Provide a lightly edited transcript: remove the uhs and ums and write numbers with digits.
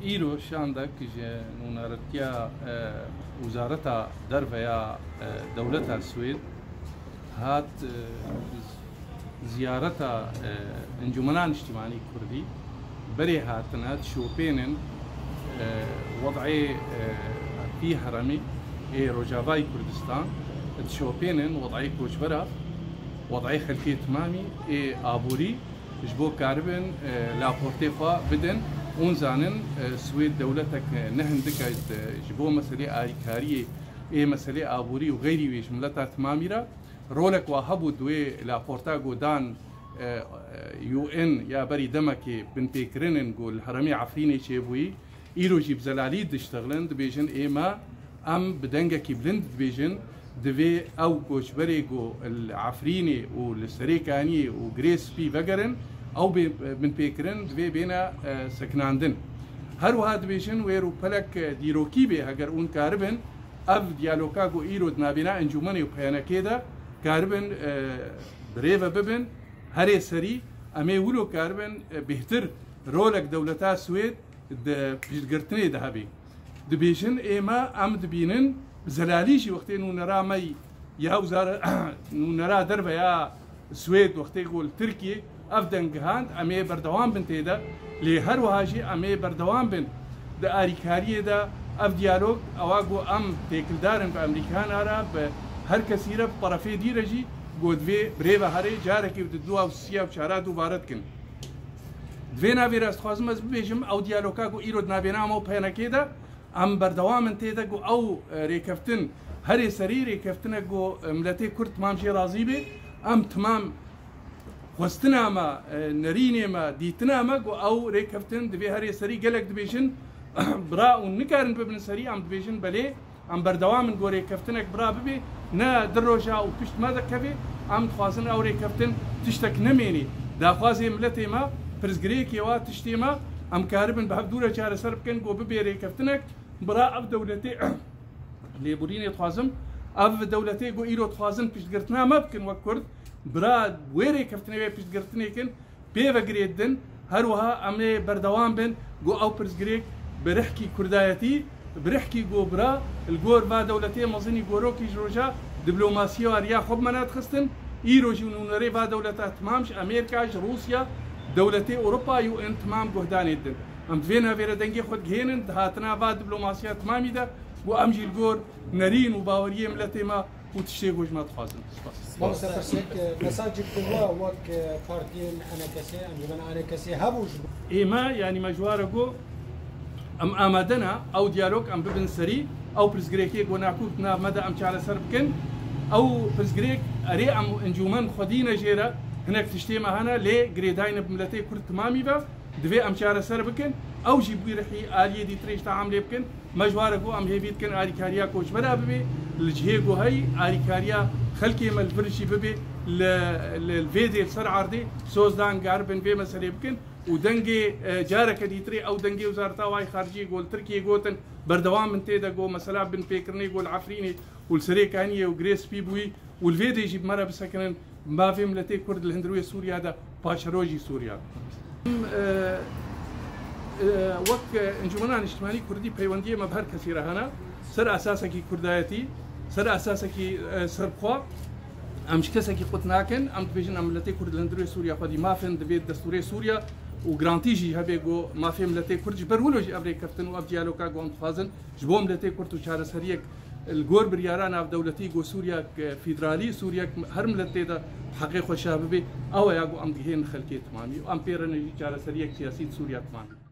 ایرو شاندک که نونارتیا وزارت در ویا دولت سوئد هات زیارت انجمنان اجتماعی کردی برای هاتنات شوپینن وضعی في هرمي روجافاي كردستان تشوبينن وضعي كوشبرا وضعي خلفية تمامي آبوري جبو كاربن لابورتيفا بدن ونزانن سويد دولتك نهندك جبو مسألة آريكارية مسألة آبوري وغيري ويش ملتا تمامي را رولك وهبو دوي لابورتا قودان UN يا بري دمكي بن بيكرنن قول هرمي عفريني شيبوي إيرو جيب زلالي دشتغلن دبيجن إيما أم بدنجا كي بلند دبيجن دبي أو كوشبري جو العفريني والسريكاني وجريس بي فجرن أو من بيكرن دبي بينا سكناندن هرو دبيجن ويرو بلك ديروكي بي هجر أون كاربن أف ديالوكا جو إيرو دنابنا إنجومني وبيانا كده كاربن بريفا ببن هري سري أمي ولو كاربن بهتر رولك دولتا سويد بيشتغرتني ذهبي دبيشن إما أم دبينن زلاليشي وقتين نرى مي يا وزارة نرى دربة يا سويد وقت يقول تركيا أفدن جهان أمي بردوان بن تيدا لهر وهاجي أمي بردوان بن دا أريكارية دا أف ديالوج أواجو أم تيكل دارن بأمريكان عرب هر كثيرة بطرفي ديرجي قد في بريفا هري جاركي وتدوها وسيا وشارات وباردكن دوینا ویراست خوازم از بیشم او دیالوگا گو ایرود نبینام او پینا کیدا ام بردوام انتیدا گو او ریکفتن هری سری ریکفتن گو ملتی کرد تمام شی راضی بی ام تمام خوستنا ما نرینی ما دیتنا ما گو او ریکفتن دوی هری سری گلک دبیشن برا و نکارن ببن سری ام دبیشن بله ام بردوام گو ریکفتنک برا ببی نه دروجا و پشت ما دکبی ام خوازن او ریکفتن تشتک نمینی داخوازی ملتی ما برزقريك يا تشتيما ام كاربن بحب دوره شهر سرب كن جو ببيري كفتنك برا اف دولتي ليبوريني تخازم اف دولتي جو ايرو تخازم بيشتغرتنا ما بكن وكرد برا ويري كفتني بيشتغرتني كن بيفا جريدن هروها امي بردوان بن جو او برزقريك برحكي كردايتي برحكي جو برا الجور با دولتي مزني جوروكي جروجا دبلوماسيه واريا خب منات خستن ايرو جنونري با دولتات تمامش امريكا روسيا دولتي أوروبا يو إن تمام جهدان يدن أم فينا فيرا دنجي خد جهنن هاتنا بعد دبلوماسية تمامي ده وأمجي الجور نرين وباورية ملتي ما وتشتغل ما تخازن. بس برسيك مساجد كلها وك فاردين أنا كسي أنجمن أنا كسي هبوش. إيما يعني مجوار جو أم آمدنا أو ديالوج أم ببن سري أو برزقريكي جو ناكوتنا مدى أم شعر سربكن أو برزقريك أري أم إنجومن خدينا جيرا هناك تشتيما هنا ليه جريداين بملتي كرد تمامي با دفي امشار سر بكن او جيبوي رحي آلية دي تريش تعامل بكن مجواركو ام هيبيت كن آلي كاريا كوش بلا ببي الجهيقو هاي آلي كاريا خلقي مال فرشي ببي الفيدي السر عردي سوزدان قاربن بي مسالي بكن ودنجي جارك دي تري او دنجي وزارتا واي خارجي قول تركي قوتن بردوام من تيدا قول مسلا بن بيكرني قول عفريني والسريكانية وغريس بيبوي والفيدي يجيب مرة بسكنن ما في ملتي كرد الهندروية سوريا هذا باشروجي سوريا. وقت انجمنان اجتماعي كردي بيوندية مبهر كثيرة هنا سر أساسا كي كردايتي سر أساسا كي سرقوا أمش كسا كي قطناكن أم تبيجن أم ملتي كرد الهندروية سوريا قدي ما فين دبيت دستوري سوريا وغرانتيجي هبي جو ما في ملتي كرد برولوجي أبري كفتن وأب ديالوكا جو انتفاضن جبو ملتي كرد وشارة سريك الجور برياران في دولتي جو سوريا فيدرالي سوريا هر ملتي ده حقيقة شاببي أو ياجو أم جهين خلقية تمامي وأم بيرن جارة سريع سياسية سوريا تمامي.